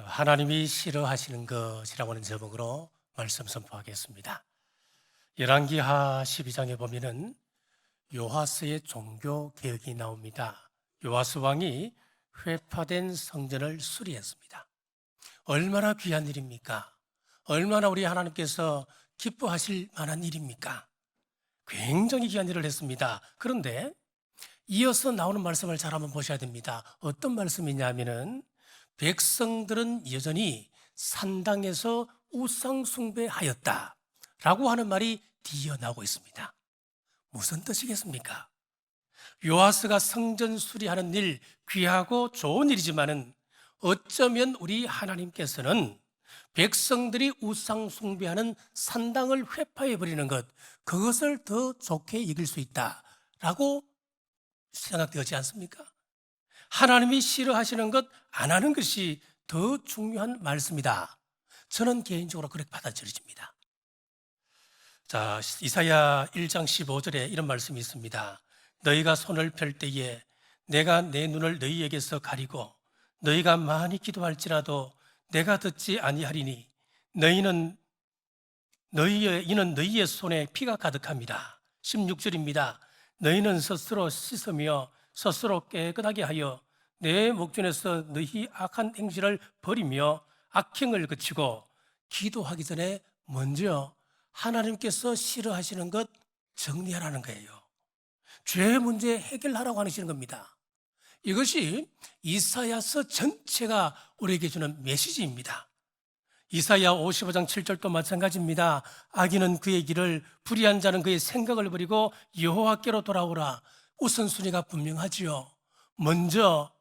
하나님이 싫어하시는 것이라고 하는 제목으로 말씀 선포하겠습니다. 열왕기하 12장에 보면은 요아스의 종교 개혁이 나옵니다. 요아스 왕이 회파된 성전을 수리했습니다. 얼마나 귀한 일입니까? 얼마나 우리 하나님께서 기뻐하실 만한 일입니까? 굉장히 귀한 일을 했습니다. 그런데 이어서 나오는 말씀을 잘 한번 보셔야 됩니다. 어떤 말씀이냐면은 백성들은 여전히 산당에서 우상 숭배하였다라고 하는 말이 뒤이어 나오고 있습니다. 무슨 뜻이겠습니까? 요아스가 성전 수리하는 일, 귀하고 좋은 일이지만은 어쩌면 우리 하나님께서는 백성들이 우상 숭배하는 산당을 회파해 버리는 것, 그것을 더 좋게 이길 수 있다라고 생각되지 않습니까? 하나님이 싫어하시는 것 안 하는 것이 더 중요한 말씀이다. 저는 개인적으로 그렇게 받아들여집니다. 자, 이사야 1장 15절에 이런 말씀이 있습니다. 너희가 손을 펼 때에 내가 내 눈을 너희에게서 가리고 너희가 많이 기도할지라도 내가 듣지 아니하리니 이는 너희의 손에 피가 가득합니다. 16절입니다. 너희는 스스로 씻으며 스스로 깨끗하게 하여 내 목전에서 너희 악한 행실을 버리며 악행을 그치고 기도하기 전에 먼저 하나님께서 싫어하시는 것 정리하라는 거예요. 죄 문제 해결하라고 하시는 겁니다. 이것이 이사야서 전체가 우리에게 주는 메시지입니다. 이사야 55장 7절도 마찬가지입니다. 악인은 그의 길을, 불의한 자는 그의 생각을 버리고 여호와께로 돌아오라. 우선순위가 분명하지요. 먼저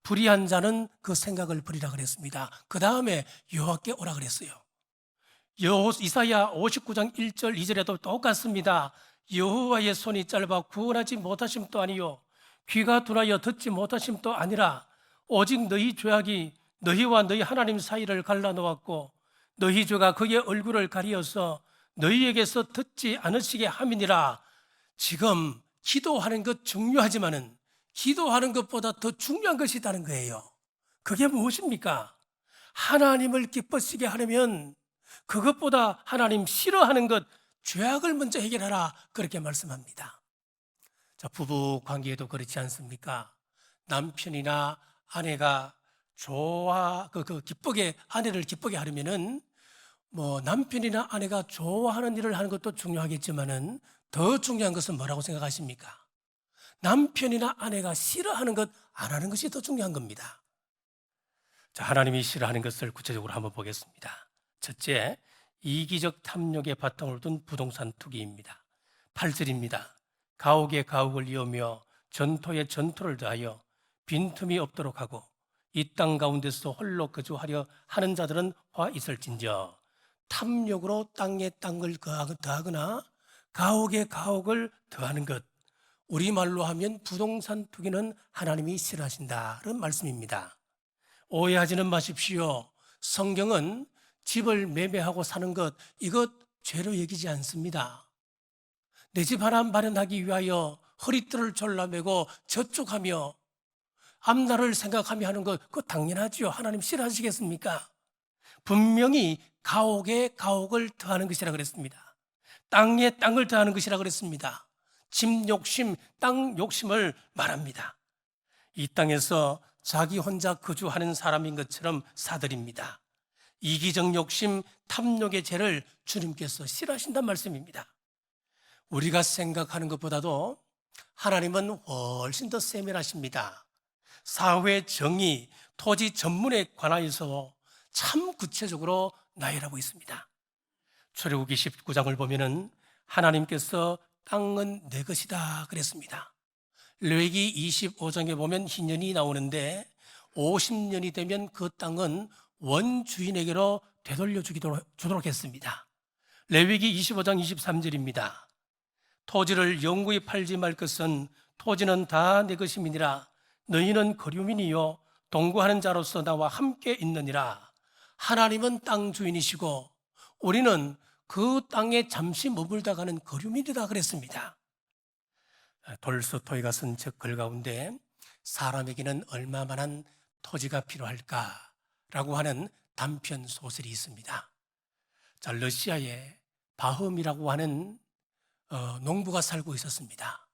불의한 자는 그 생각을 버리라 그랬습니다. 그 다음에 여호와께 오라 그랬어요. 이사야 59장 1절 2절에도 똑같습니다. 여호와의 손이 짧아 구원하지 못하심도 아니요 귀가 둔하여 듣지 못하심도 아니라 오직 너희 죄악이 너희와 너희 하나님 사이를 갈라놓았고 너희 죄가 그의 얼굴을 가리어서 너희에게서 듣지 않으시게 함이니라. 지금 기도하는 것 중요하지만은 기도하는 것보다 더 중요한 것이 있다는 거예요. 그게 무엇입니까? 하나님을 기쁘시게 하려면 그것보다 하나님 싫어하는 것, 죄악을 먼저 해결하라, 그렇게 말씀합니다. 자, 부부 관계에도 그렇지 않습니까? 남편이나 아내가 아내를 기쁘게 하려면은 남편이나 아내가 좋아하는 일을 하는 것도 중요하겠지만은 더 중요한 것은 뭐라고 생각하십니까? 남편이나 아내가 싫어하는 것 안 하는 것이 더 중요한 겁니다. 자, 하나님이 싫어하는 것을 구체적으로 한번 보겠습니다. 첫째, 이기적 탐욕의 바탕을 둔 부동산 투기입니다. 8절입니다. 가옥에 가옥을 이으며 전토에 전토를 더하여 빈틈이 없도록 하고 이 땅 가운데서 홀로 거주하려 하는 자들은 화 있을진저. 탐욕으로 땅에 땅을 더하거나 가옥에 가옥을 더하는 것, 우리말로 하면 부동산 투기는 하나님이 싫어하신다는 말씀입니다. 오해하지는 마십시오. 성경은 집을 매매하고 사는 것, 이것 죄로 여기지 않습니다. 내 집 하나 마련하기 위하여 허리띠를 졸라매고 저축하며 앞날을 생각하며 하는 것, 그거 당연하죠. 하나님 싫어하시겠습니까? 분명히 가옥에 가옥을 더하는 것이라 그랬습니다. 땅에 땅을 더하는 것이라 그랬습니다. 집 욕심, 땅 욕심을 말합니다. 이 땅에서 자기 혼자 거주하는 사람인 것처럼 사들입니다. 이기적 욕심, 탐욕의 죄를 주님께서 싫어하신다는 말씀입니다. 우리가 생각하는 것보다도 하나님은 훨씬 더 세밀하십니다. 사회 정의, 토지 전문에 관하여서 참 구체적으로 나열하고 있습니다. 출애굽기 19장을 보면은 하나님께서 땅은 내 것이다 그랬습니다. 레위기 25장에 보면 희년이 나오는데 50년이 되면 그 땅은 원주인에게로 되돌려 주도록 했습니다. 레위기 25장 23절입니다. 토지를 영구히 팔지 말 것은 토지는 다 내 것임이니라. 너희는 거류민이요 동거하는 자로서 나와 함께 있느니라. 하나님은 땅 주인이시고 우리는 그 땅에 잠시 머물다 가는 거류민이다 그랬습니다. 돌스토이가 쓴 책 글 가운데 사람에게는 얼마만한 토지가 필요할까? 하는 단편 소설이 있습니다. 자, 러시아에 바흠이라고 하는 농부가 살고 있었습니다.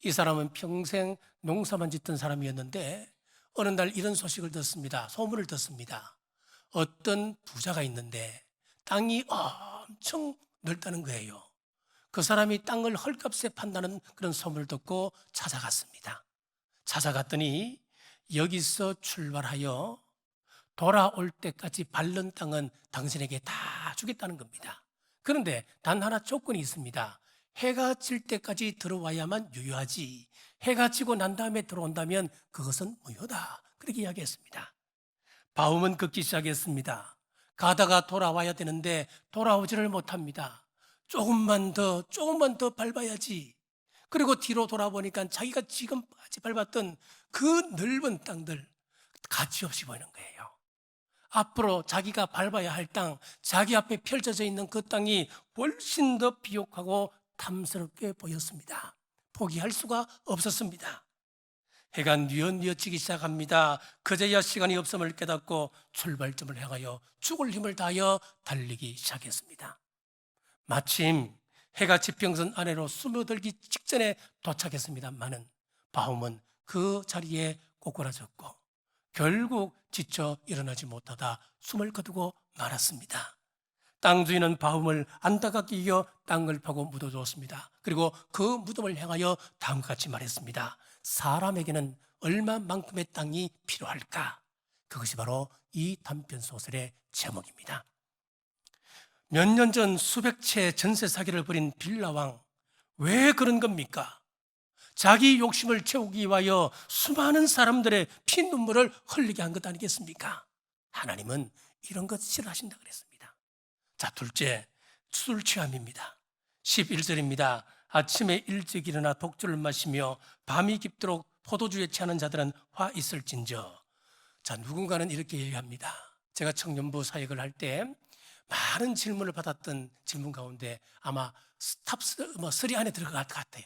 이 사람은 평생 농사만 짓던 사람이었는데 어느 날 이런 소식을 듣습니다. 소문을 듣습니다. 어떤 부자가 있는데 땅이 엄청 넓다는 거예요. 그 사람이 땅을 헐값에 판다는 그런 소문을 듣고 찾아갔습니다. 찾아갔더니 여기서 출발하여 돌아올 때까지 밟는 땅은 당신에게 다 주겠다는 겁니다. 그런데 단 하나 조건이 있습니다. 해가 질 때까지 들어와야만 유효하지, 해가 지고 난 다음에 들어온다면 그것은 무효다, 그렇게 이야기했습니다. 바움은 걷기 시작했습니다. 가다가 돌아와야 되는데 돌아오지를 못합니다. 조금만 더 밟아야지. 그리고 뒤로 돌아보니까 자기가 지금까지 밟았던 그 넓은 땅들 가치없이 보이는 거예요. 앞으로 자기가 밟아야 할 땅, 자기 앞에 펼쳐져 있는 그 땅이 훨씬 더 비옥하고 탐스럽게 보였습니다. 포기할 수가 없었습니다. 해가 뉘엿뉘엿지기 시작합니다. 그제야 시간이 없음을 깨닫고 출발점을 향하여 죽을 힘을 다하여 달리기 시작했습니다. 마침 해가 지평선 아래로 스며들기 직전에 도착했습니다마는 바움은 그 자리에 꼬꾸라졌고 결국 지쳐 일어나지 못하다 숨을 거두고 말았습니다. 땅 주인은 바움을 안타깝게 이겨 땅을 파고 묻어주었습니다. 그리고 그 무덤을 향하여 다음과 같이 말했습니다. 사람에게는 얼마만큼의 땅이 필요할까? 그것이 바로 이 단편 소설의 제목입니다. 몇 년 전 수백 채 전세 사기를 벌인 빌라왕, 왜 그런 겁니까? 자기 욕심을 채우기 위하여 수많은 사람들의 피눈물을 흘리게 한 것 아니겠습니까? 하나님은 이런 것 싫어하신다 그랬습니다. 자, 둘째, 술 취함입니다. 11절입니다. 아침에 일찍 일어나 독주를 마시며 밤이 깊도록 포도주에 취하는 자들은 화 있을진저. 자, 누군가는 이렇게 얘기합니다. 제가 청년부 사역을 할 때 많은 질문을 받았던 질문 가운데 아마 탑 3 안에 들어갈 것 같아요.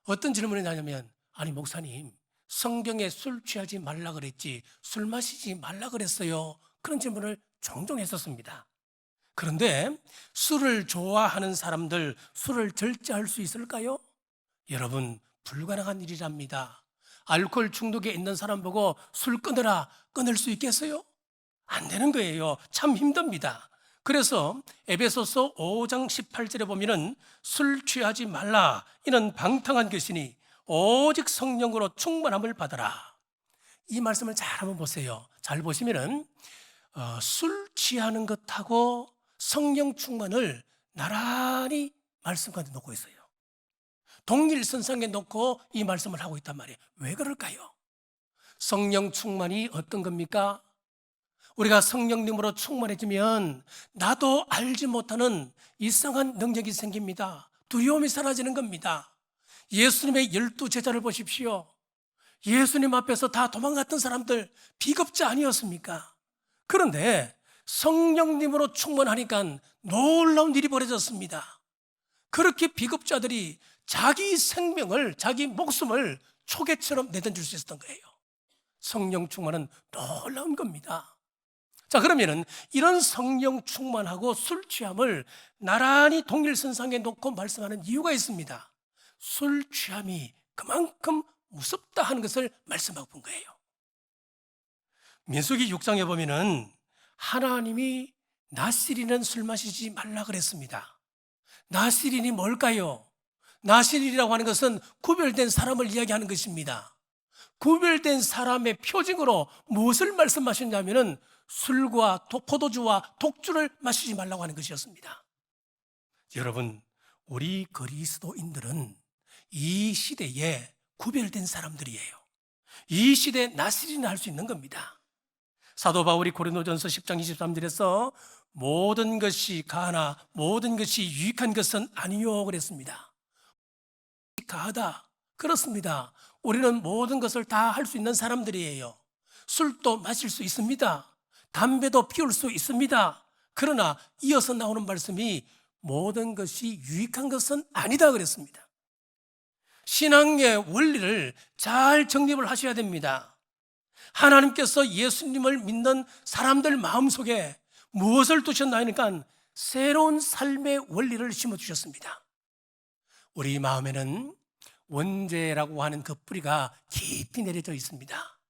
어떤 질문이 나냐면, 아니 목사님, 성경에 술 취하지 말라 그랬지 술 마시지 말라 그랬어요. 그런 질문을 종종 했었습니다. 그런데 술을 좋아하는 사람들 술을 절제할 수 있을까요? 여러분, 불가능한 일이랍니다. 알코올 중독에 있는 사람 보고 술 끊으라, 끊을 수 있겠어요? 안 되는 거예요. 참 힘듭니다. 그래서 에베소서 5장 18절에 보면은 술 취하지 말라, 이는 방탕한 것이니 오직 성령으로 충만함을 받아라. 이 말씀을 잘 한번 보세요. 잘 보시면은 술 취하는 것하고 성령 충만을 나란히 말씀 가운데 놓고 있어요. 동일선상에 놓고 이 말씀을 하고 있단 말이에요. 왜 그럴까요? 성령 충만이 어떤 겁니까? 우리가 성령님으로 충만해지면 나도 알지 못하는 이상한 능력이 생깁니다. 두려움이 사라지는 겁니다. 예수님의 12제자를 보십시오. 예수님 앞에서 다 도망갔던 사람들 비겁자 아니었습니까? 그런데 성령님으로 충만하니까 놀라운 일이 벌어졌습니다. 그렇게 비겁자들이 자기 생명을, 자기 목숨을 초계처럼 내던질 수 있었던 거예요. 성령 충만은 놀라운 겁니다. 자, 그러면은 이런 성령 충만하고 술 취함을 나란히 동일선상에 놓고 말씀하는 이유가 있습니다. 술 취함이 그만큼 무섭다 하는 것을 말씀하고 본 거예요. 민수기 6장에 보면은 하나님이 나시린은 술 마시지 말라 그랬습니다. 나시린이 뭘까요? 나시린이라고 하는 것은 구별된 사람을 이야기하는 것입니다. 구별된 사람의 표징으로 무엇을 말씀하셨냐면은 술과 포도주와 독주를 마시지 말라고 하는 것이었습니다. 여러분, 우리 그리스도인들은 이 시대에 구별된 사람들이에요. 이 시대에 나시린을 할 수 있는 겁니다. 사도 바울이 고린도전서 10장 23절에서 모든 것이 가하나 모든 것이 유익한 것은 아니요 그랬습니다. 가하다, 그렇습니다. 우리는 모든 것을 다 할 수 있는 사람들이에요. 술도 마실 수 있습니다. 담배도 피울 수 있습니다. 그러나 이어서 나오는 말씀이 모든 것이 유익한 것은 아니다 그랬습니다. 신앙의 원리를 잘 정립을 하셔야 됩니다. 하나님께서 예수님을 믿는 사람들 마음속에 무엇을 두셨나니까 새로운 삶의 원리를 심어주셨습니다. 우리 마음에는 원죄라고 하는 그 뿌리가 깊이 내려져 있습니다.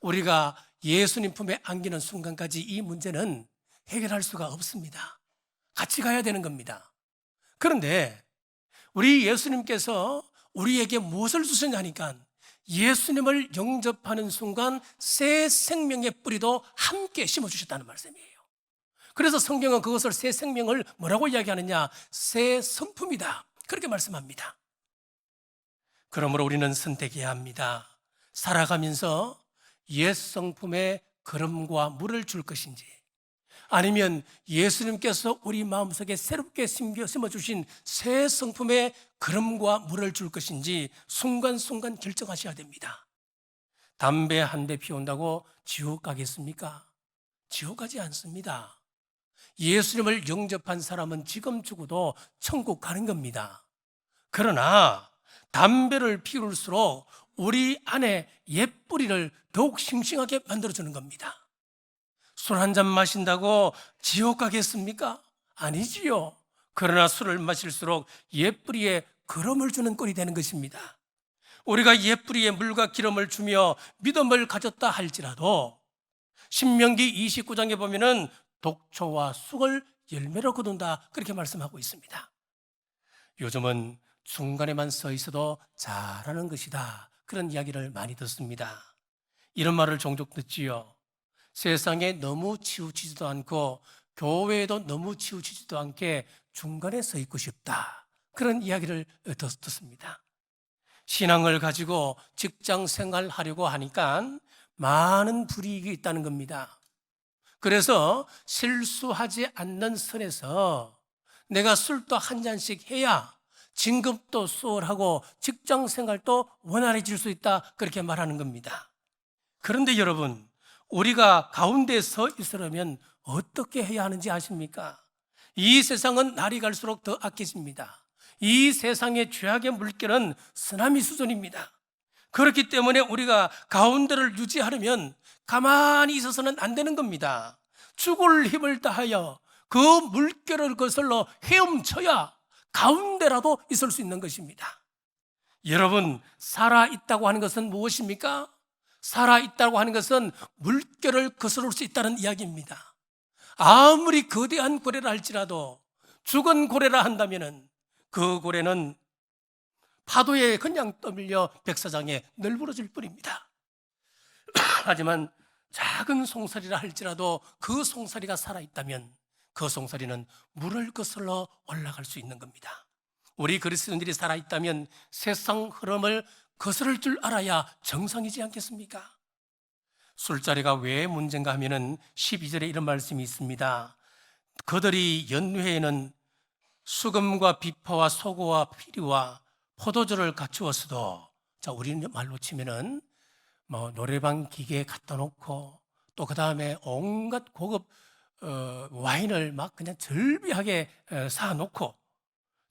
우리가 예수님 품에 안기는 순간까지 이 문제는 해결할 수가 없습니다. 같이 가야 되는 겁니다. 그런데 우리 예수님께서 우리에게 무엇을 주셨냐니까 예수님을 영접하는 순간 새 생명의 뿌리도 함께 심어주셨다는 말씀이에요. 그래서 성경은 그것을 새 생명을 뭐라고 이야기하느냐? 새 성품이다, 그렇게 말씀합니다. 그러므로 우리는 선택해야 합니다. 살아가면서 옛 성품에 걸음과 물을 줄 것인지, 아니면 예수님께서 우리 마음속에 새롭게 심어주신 새 성품에 걸음과 물을 줄 것인지 순간순간 결정하셔야 됩니다. 담배 한 대 피운다고 지옥 가겠습니까? 지옥 가지 않습니다. 예수님을 영접한 사람은 지금 죽어도 천국 가는 겁니다. 그러나 담배를 피울수록 우리 안에 옛 뿌리를 더욱 싱싱하게 만들어주는 겁니다. 술 한 잔 마신다고 지옥 가겠습니까? 아니지요. 그러나 술을 마실수록 옛 뿌리에 기름을 주는 꼴이 되는 것입니다. 우리가 옛 뿌리에 물과 기름을 주며 믿음을 가졌다 할지라도 신명기 29장에 보면은 독초와 쑥을 열매로 거둔다, 그렇게 말씀하고 있습니다. 요즘은 중간에만 서 있어도 잘하는 것이다, 그런 이야기를 많이 듣습니다. 이런 말을 종종 듣지요. 세상에 너무 치우치지도 않고 교회에도 너무 치우치지도 않게 중간에 서 있고 싶다, 그런 이야기를 듣습니다. 신앙을 가지고 직장 생활하려고 하니까 많은 불이익이 있다는 겁니다. 그래서 실수하지 않는 선에서 내가 술도 한 잔씩 해야 진급도 수월하고 직장 생활도 원활해질 수 있다, 그렇게 말하는 겁니다. 그런데 여러분, 우리가 가운데 서 있으려면 어떻게 해야 하는지 아십니까? 이 세상은 날이 갈수록 더 악해집니다. 이 세상의 죄악의 물결은 쓰나미 수준입니다. 그렇기 때문에 우리가 가운데를 유지하려면 가만히 있어서는 안 되는 겁니다. 죽을 힘을 다하여 그 물결을 거슬러 헤엄쳐야 가운데라도 있을 수 있는 것입니다. 여러분, 살아있다고 하는 것은 무엇입니까? 살아있다고 하는 것은 물결을 거스를 수 있다는 이야기입니다. 아무리 거대한 고래라 할지라도 죽은 고래라 한다면 그 고래는 파도에 그냥 떠밀려 백사장에 널브러질 뿐입니다. 하지만 작은 송사리라 할지라도 그 송사리가 살아있다면 그 송사리는 물을 거슬러 올라갈 수 있는 겁니다. 우리 그리스도인들이 살아있다면 세상 흐름을 거스를 줄 알아야 정상이지 않겠습니까? 술자리가 왜 문제인가 하면은 12절에 이런 말씀이 있습니다. 그들이 연회에는 수금과 비파와 소고와 피리와 포도주를 갖추었어도, 자, 우리는 말로 치면은 노래방 기계에 갖다 놓고 또 그 다음에 온갖 고급 와인을 막 그냥 절비하게 사놓고,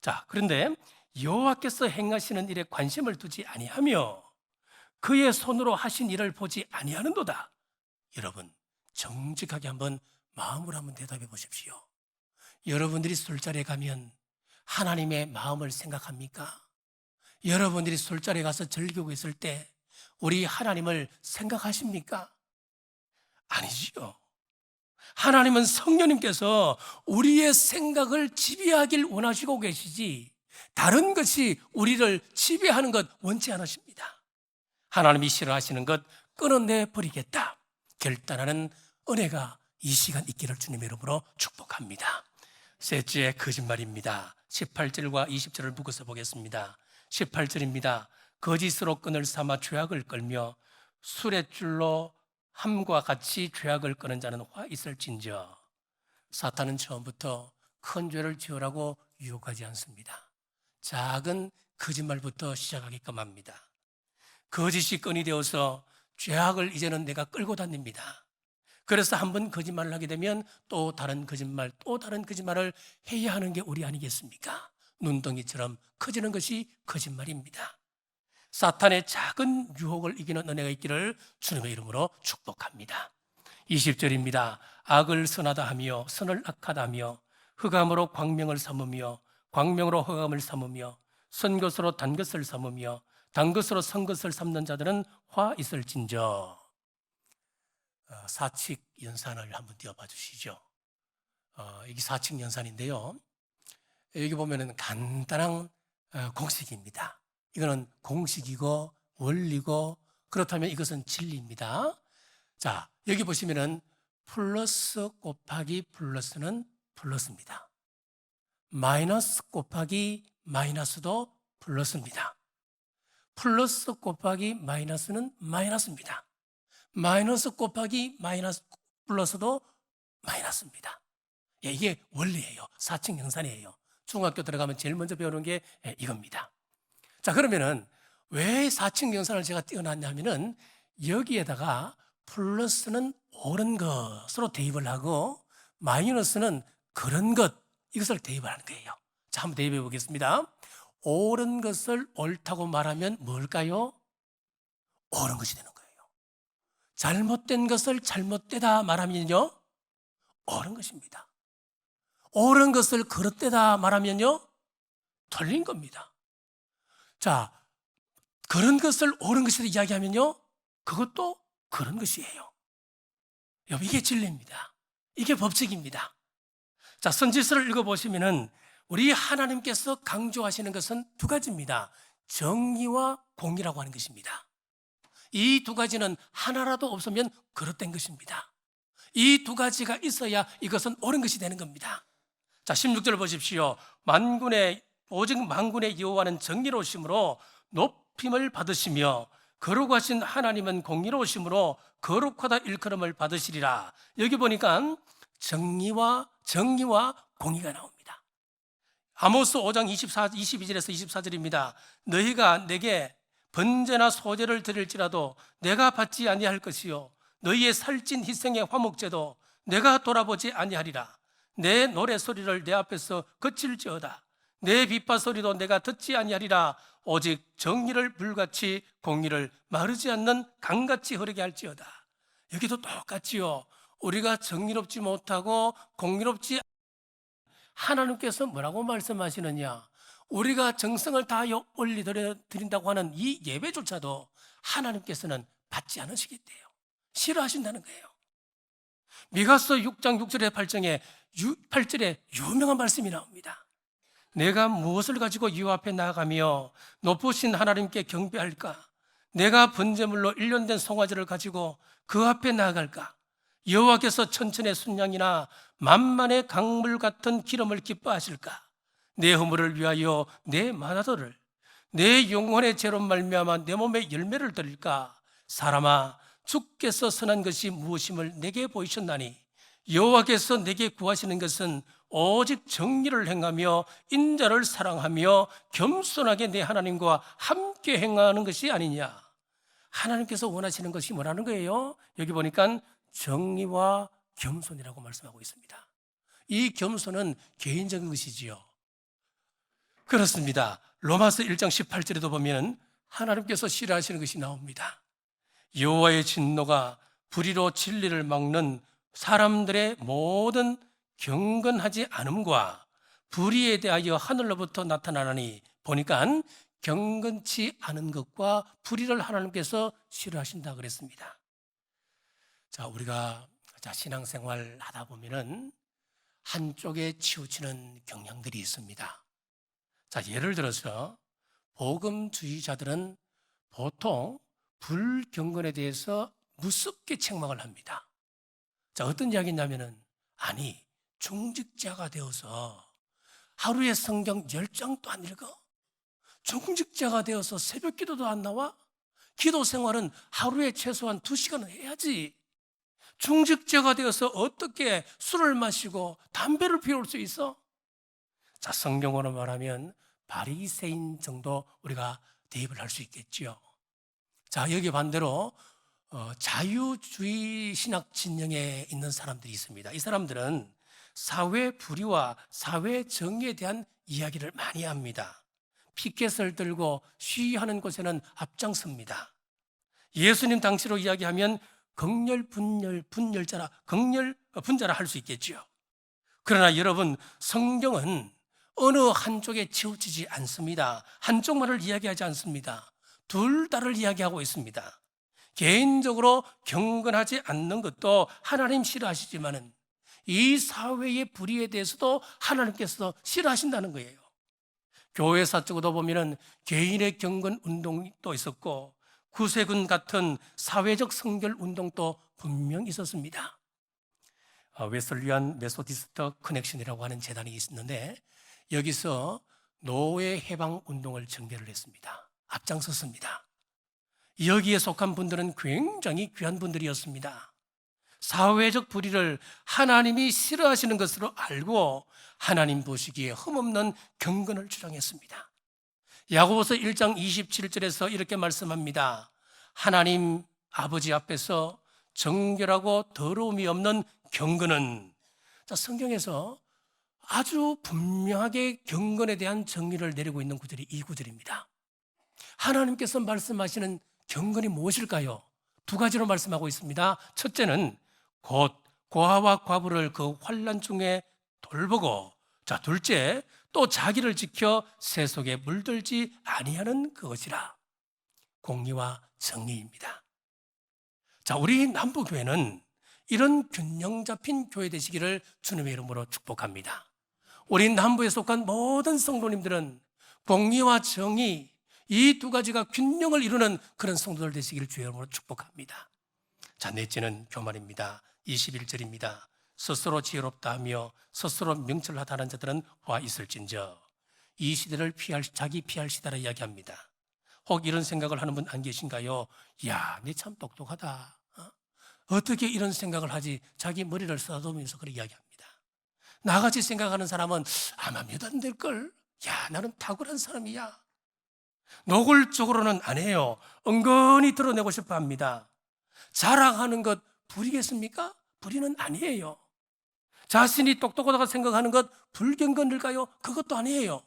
자, 그런데 여호와께서 행하시는 일에 관심을 두지 아니하며 그의 손으로 하신 일을 보지 아니하는도다. 여러분, 정직하게 한번 마음으로 한번 대답해 보십시오. 여러분들이 술자리에 가면 하나님의 마음을 생각합니까? 여러분들이 술자리에 가서 즐기고 있을 때 우리 하나님을 생각하십니까? 아니지요. 하나님은 성령님께서 우리의 생각을 지배하길 원하시고 계시지 다른 것이 우리를 지배하는 것 원치 않으십니다. 하나님이 싫어하시는 것 끊어내 버리겠다 결단하는 은혜가 이 시간 있기를 주님의 이름으로 축복합니다. 셋째, 거짓말입니다. 18절과 20절을 묶어서 보겠습니다. 18절입니다. 거짓으로 끈을 삼아 죄악을 끌며 술의 줄로 함과 같이 죄악을 끄는 자는 화 있을진저. 사탄은 처음부터 큰 죄를 지으라고 유혹하지 않습니다. 작은 거짓말부터 시작하게끔 합니다. 거짓이 끈이 되어서 죄악을 이제는 내가 끌고 다닙니다. 그래서 한번 거짓말을 하게 되면 또 다른 거짓말, 또 다른 거짓말을 해야 하는 게 우리 아니겠습니까? 눈덩이처럼 커지는 것이 거짓말입니다. 사탄의 작은 유혹을 이기는 은혜가 있기를 주님의 이름으로 축복합니다. 20절입니다. 악을 선하다 하며 선을 악하다 하며 흑암으로 광명을 삼으며 광명으로 흑암을 삼으며 선 것으로 단 것을 삼으며 단 것으로 선 것을 삼는 자들은 화 있을진저. 사칙 연산을 한번 띄워봐 주시죠. 이게 사칙 연산인데요. 여기 보면은 간단한 공식입니다. 이거는 공식이고 원리고 그렇다면 이것은 진리입니다. 자, 여기 보시면은 플러스 곱하기 플러스는 플러스입니다. 마이너스 곱하기 마이너스도 플러스입니다. 플러스 곱하기 마이너스는 마이너스입니다. 마이너스 곱하기 마이너스 플러스도 마이너스입니다. 예, 이게 원리예요. 사칙 연산이에요. 중학교 들어가면 제일 먼저 배우는 게 이겁니다. 자, 그러면은 왜 사칙 연산을 제가 띄워놨냐면은 여기에다가 플러스는 옳은 것으로 대입을 하고 마이너스는 그런 것, 이것을 대입을 하는 거예요. 자, 한번 대입해 보겠습니다. 옳은 것을 옳다고 말하면 뭘까요? 옳은 것이 되는 거예요. 잘못된 것을 잘못되다 말하면요, 옳은 것입니다. 옳은 것을 그릇되다 말하면요, 틀린 겁니다. 자, 그런 것을 옳은 것이다 이야기하면요, 그것도 그런 것이에요. 여러분, 이게 진리입니다. 이게 법칙입니다. 자, 선지서를 읽어보시면은 우리 하나님께서 강조하시는 것은 두 가지입니다. 정의와 공의라고 하는 것입니다. 이 두 가지는 하나라도 없으면 그릇된 것입니다. 이 두 가지가 있어야 이것은 옳은 것이 되는 겁니다. 자, 16절 보십시오. 오직 만군의 여호와는 정의로우심으로 높임을 받으시며 거룩하신 하나님은 공의로우심으로 거룩하다 일컬음을 받으시리라. 여기 보니까 정의와 공의가 나옵니다. 아모스 5장 22절에서 24절입니다. 너희가 내게 번제나 소제를 드릴지라도 내가 받지 아니할 것이요 너희의 살찐 희생의 화목제도 내가 돌아보지 아니하리라. 내 노래 소리를 내 앞에서 거칠지어다. 내 빗바 소리도 내가 듣지 아니하리라. 오직 정의를 불같이 공의를 마르지 않는 강같이 흐르게 할지어다. 여기도 똑같지요. 우리가 정의롭지 못하고 공의롭지, 하나님께서 뭐라고 말씀하시느냐? 우리가 정성을 다하여 올려드린다고 하는 이 예배조차도 하나님께서는 받지 않으시겠대요. 싫어하신다는 거예요. 미가서 6장 6절에 8절에 유명한 말씀이 나옵니다. 내가 무엇을 가지고 여호와 앞에 나아가며 높으신 하나님께 경배할까? 내가 번제물로 일련된 송아지를 가지고 그 앞에 나아갈까? 여호와께서 천천의 순양이나 만만의 강물 같은 기름을 기뻐하실까? 내 허물을 위하여 내 마나도를, 내 영혼의 죄로 말미암아 내 몸에 열매를 드릴까? 사람아, 주께서 선한 것이 무엇임을 내게 보이셨나니 여호와께서 내게 구하시는 것은 오직 정의를 행하며 인자를 사랑하며 겸손하게 내 하나님과 함께 행하는 것이 아니냐. 하나님께서 원하시는 것이 뭐라는 거예요? 여기 보니까 정의와 겸손이라고 말씀하고 있습니다. 이 겸손은 개인적인 것이지요. 그렇습니다. 로마서 1장 18절에도 보면 하나님께서 싫어하시는 것이 나옵니다. 여호와의 진노가 불의로 진리를 막는 사람들의 모든 경건하지 않음과 불의에 대하여 하늘로부터 나타나니, 보니까 경건치 않은 것과 불의를 하나님께서 싫어하신다 그랬습니다. 자, 우리가 신앙생활 하다 보면은 한쪽에 치우치는 경향들이 있습니다. 자, 예를 들어서 복음주의자들은 보통 불경건에 대해서 무섭게 책망을 합니다. 자, 어떤 이야기냐면은, 아니, 중직자가 되어서 하루에 성경 10장도 안 읽어? 중직자가 되어서 새벽 기도도 안 나와? 기도 생활은 하루에 최소한 2시간은 해야지. 중직자가 되어서 어떻게 술을 마시고 담배를 피울 수 있어? 자, 성경으로 말하면 바리새인 정도 우리가 대입을 할 수 있겠지요. 자, 여기 반대로 자유주의 신학 진영에 있는 사람들이 있습니다. 이 사람들은 사회 불의와 사회 정의에 대한 이야기를 많이 합니다. 피켓을 들고 시위하는 곳에는 앞장섭니다. 예수님 당시로 이야기하면 분자라 할 수 있겠죠. 그러나 여러분, 성경은 어느 한쪽에 치우치지 않습니다. 한쪽만을 이야기하지 않습니다. 둘 다를 이야기하고 있습니다. 개인적으로 경건하지 않는 것도 하나님 싫어하시지만은 이 사회의 불의에 대해서도 하나님께서 싫어하신다는 거예요. 교회사 쪽으로 보면은 개인의 경건 운동도 있었고 구세군 같은 사회적 성결 운동도 분명 있었습니다. 웨슬리안 메소디스트 커넥션이라고 하는 재단이 있었는데 여기서 노예 해방 운동을 전개를 했습니다. 앞장섰습니다. 여기에 속한 분들은 굉장히 귀한 분들이었습니다. 사회적 불의를 하나님이 싫어하시는 것으로 알고 하나님 보시기에 흠없는 경건을 주장했습니다. 야고보서 1장 27절에서 이렇게 말씀합니다. 하나님 아버지 앞에서 정결하고 더러움이 없는 경건은, 성경에서 아주 분명하게 경건에 대한 정의를 내리고 있는 구절이 이 구절입니다. 하나님께서 말씀하시는 경건이 무엇일까요? 두 가지로 말씀하고 있습니다. 첫째는 곧 고아와 과부를 그 환난 중에 돌보고, 둘째 또 자기를 지켜 세속에 물들지 아니하는 그것이라. 공의와 정의입니다. 우리 남부교회는 이런 균형 잡힌 교회 되시기를 주님의 이름으로 축복합니다. 우리 남부에 속한 모든 성도님들은 공의와 정의, 이 두 가지가 균형을 이루는 그런 성도들 되시기를 주의 이름으로 축복합니다. 넷째는 교만입니다. 21절입니다. 스스로 지혜롭다 하며 스스로 명철하다는 자들은 와 있을진저. 이 시대를 자기 피할 시대라 이야기합니다. 혹 이런 생각을 하는 분 안 계신가요? 야, 내 참 똑똑하다. 어떻게 이런 생각을 하지? 자기 머리를 쓰다듬으면서 그렇게 이야기합니다. 나같이 생각하는 사람은 아마 몇 안 될걸? 야, 나는 탁월한 사람이야. 노골적으로는 안 해요. 은근히 드러내고 싶어 합니다. 자랑하는 것 불이겠습니까? 불의는 아니에요. 자신이 똑똑하다고 생각하는 것 불경건일까요? 그것도 아니에요.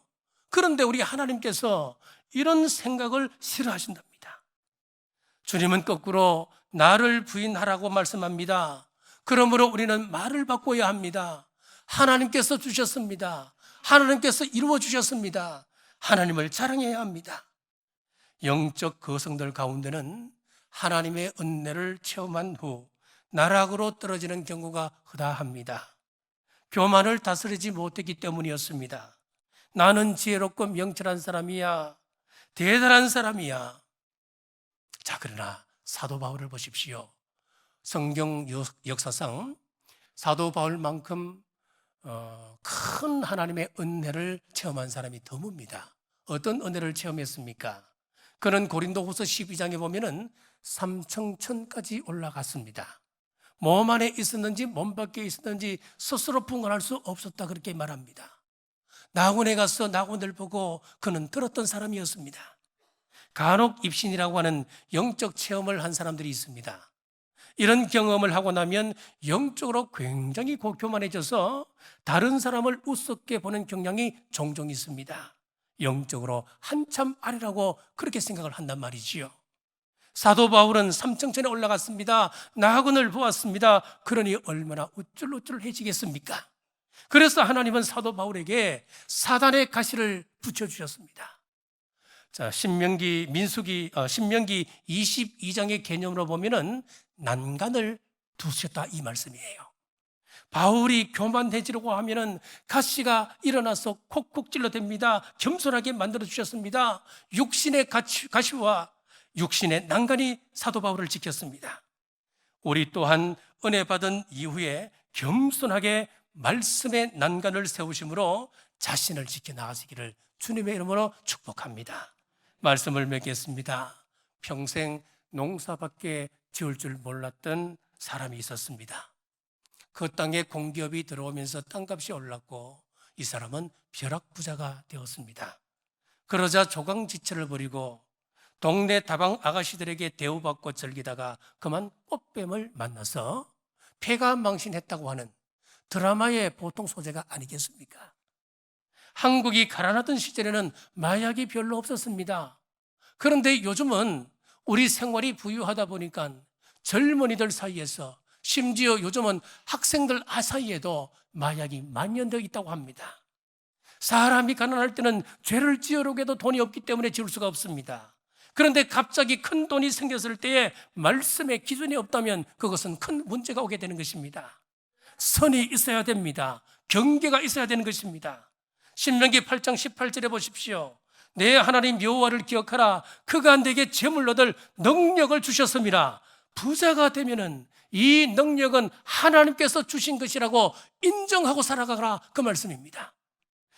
그런데 우리 하나님께서 이런 생각을 싫어하신답니다. 주님은 거꾸로 나를 부인하라고 말씀합니다. 그러므로 우리는 말을 바꿔야 합니다. 하나님께서 주셨습니다. 하나님께서 이루어 주셨습니다. 하나님을 자랑해야 합니다. 영적 거성들 가운데는 하나님의 은혜를 체험한 후 나락으로 떨어지는 경우가 허다합니다. 교만을 다스리지 못했기 때문이었습니다. 나는 지혜롭고 명철한 사람이야, 대단한 사람이야. 그러나 사도 바울을 보십시오. 성경 역사상 사도 바울만큼 큰 하나님의 은혜를 체험한 사람이 드뭅니다. 어떤 은혜를 체험했습니까? 그는 고린도후서 12장에 보면은 삼청천까지 올라갔습니다. 몸 안에 있었는지 몸 밖에 있었는지 스스로 분간할 수 없었다, 그렇게 말합니다. 낙원에 가서 낙원을 보고 그는 들었던 사람이었습니다. 간혹 입신이라고 하는 영적 체험을 한 사람들이 있습니다. 이런 경험을 하고 나면 영적으로 굉장히 교만해져서 다른 사람을 우습게 보는 경향이 종종 있습니다. 영적으로 한참 아래라고 그렇게 생각을 한단 말이지요. 사도 바울은 삼청천에 올라갔습니다. 낙원을 보았습니다. 그러니 얼마나 우쭐우쭐해지겠습니까? 그래서 하나님은 사도 바울에게 사단의 가시를 붙여주셨습니다. 신명기 22장의 개념으로 보면은 난간을 두셨다, 이 말씀이에요. 바울이 교만해지려고 하면은 가시가 일어나서 콕콕 찔러댑니다. 겸손하게 만들어 주셨습니다. 육신의 가시와 육신의 난간이 사도 바울을 지켰습니다. 우리 또한 은혜 받은 이후에 겸손하게 말씀의 난간을 세우심으로 자신을 지켜나가시기를 주님의 이름으로 축복합니다. 말씀을 맺겠습니다. 평생 농사밖에 지을 줄 몰랐던 사람이 있었습니다. 그 땅에 공기업이 들어오면서 땅값이 올랐고 이 사람은 벼락부자가 되었습니다. 그러자 조강지처를 벌이고 동네 다방 아가씨들에게 대우받고 즐기다가 그만 꽃뱀을 만나서 폐가 망신했다고 하는 드라마의 보통 소재가 아니겠습니까? 한국이 가난하던 시절에는 마약이 별로 없었습니다. 그런데 요즘은 우리 생활이 부유하다 보니까 젊은이들 사이에서, 심지어 요즘은 학생들 사이에도 마약이 만연되어 있다고 합니다. 사람이 가난할 때는 죄를 지으려고 해도 돈이 없기 때문에 지을 수가 없습니다. 그런데 갑자기 큰 돈이 생겼을 때에 말씀의 기준이 없다면 그것은 큰 문제가 오게 되는 것입니다. 선이 있어야 됩니다. 경계가 있어야 되는 것입니다. 신명기 8장 18절에 보십시오. 내 하나님 여호와를 기억하라. 그가 내게 재물을 얻을 능력을 주셨음이라. 부자가 되면은 이 능력은 하나님께서 주신 것이라고 인정하고 살아가라, 그 말씀입니다.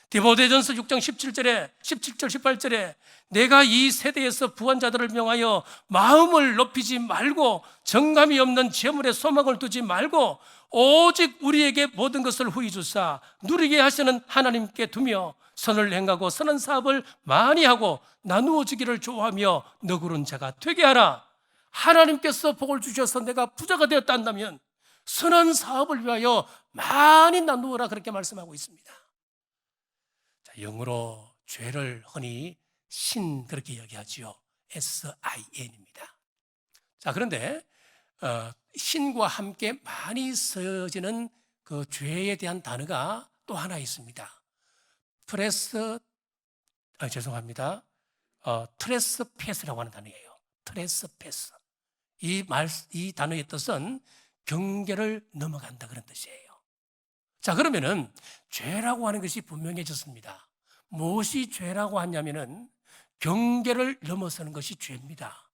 디모데전서 6장 17절 18절에 내가 이 세대에서 부한 자들을 명하여 마음을 높이지 말고 정감이 없는 재물에 소망을 두지 말고 오직 우리에게 모든 것을 후히 주사 누리게 하시는 하나님께 두며 선을 행하고 선한 사업을 많이 하고 나누어 주기를 좋아하며 너그러운 자가 되게 하라. 하나님께서 복을 주셔서 내가 부자가 되었다 한다면 선한 사업을 위하여 많이 나누어라, 그렇게 말씀하고 있습니다. 영어로 죄를 흔히 신, 그렇게 얘기하지요. SIN입니다. 자, 그런데 신과 함께 많이 쓰여지는 그 죄에 대한 단어가 또 하나 있습니다. 트레스패스라고 하는 단어예요. 트레스패스. 이 단어의 뜻은 경계를 넘어간다, 그런 뜻이에요. 자, 그러면은 죄라고 하는 것이 분명해졌습니다. 무엇이 죄라고 하냐면은 경계를 넘어서는 것이 죄입니다.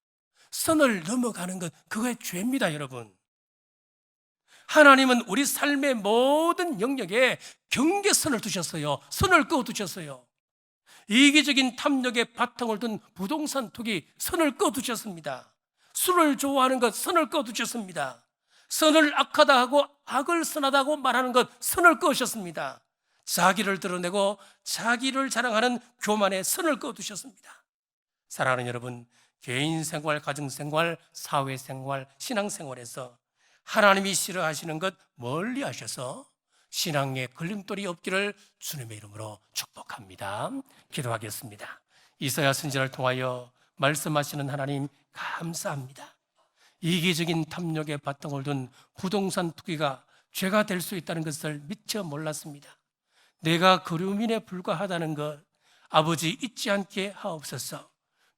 선을 넘어가는 것, 그게 죄입니다, 여러분. 하나님은 우리 삶의 모든 영역에 경계선을 두셨어요. 선을 그어두셨어요. 이기적인 탐욕에 바탕을 둔 부동산 투기, 선을 그어두셨습니다. 술을 좋아하는 것, 선을 그어두셨습니다. 선을 악하다 하고 악을 선하다고 말하는 것, 선을 그으셨습니다. 자기를 드러내고 자기를 자랑하는 교만에 선을 그어두셨습니다. 사랑하는 여러분, 개인생활, 가정생활, 사회생활, 신앙생활에서 하나님이 싫어하시는 것 멀리 하셔서 신앙에 걸림돌이 없기를 주님의 이름으로 축복합니다. 기도하겠습니다. 이사야 선지자를 통하여 말씀하시는 하나님, 감사합니다. 이기적인 탐욕에 바탕을 둔 부동산 투기가 죄가 될 수 있다는 것을 미처 몰랐습니다. 내가 그루민에 불과하다는 것 아버지 잊지 않게 하옵소서.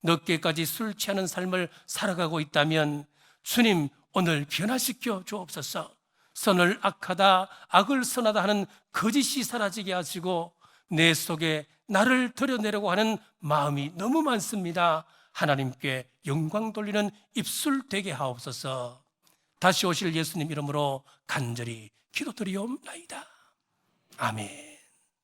늦게까지 술 취하는 삶을 살아가고 있다면 주님, 오늘 변화시켜 주옵소서. 선을 악하다, 악을 선하다 하는 거짓이 사라지게 하시고 내 속에 나를 드러내려고 하는 마음이 너무 많습니다. 하나님께 영광 돌리는 입술 되게 하옵소서. 다시 오실 예수님 이름으로 간절히 기도드리옵나이다. 아멘.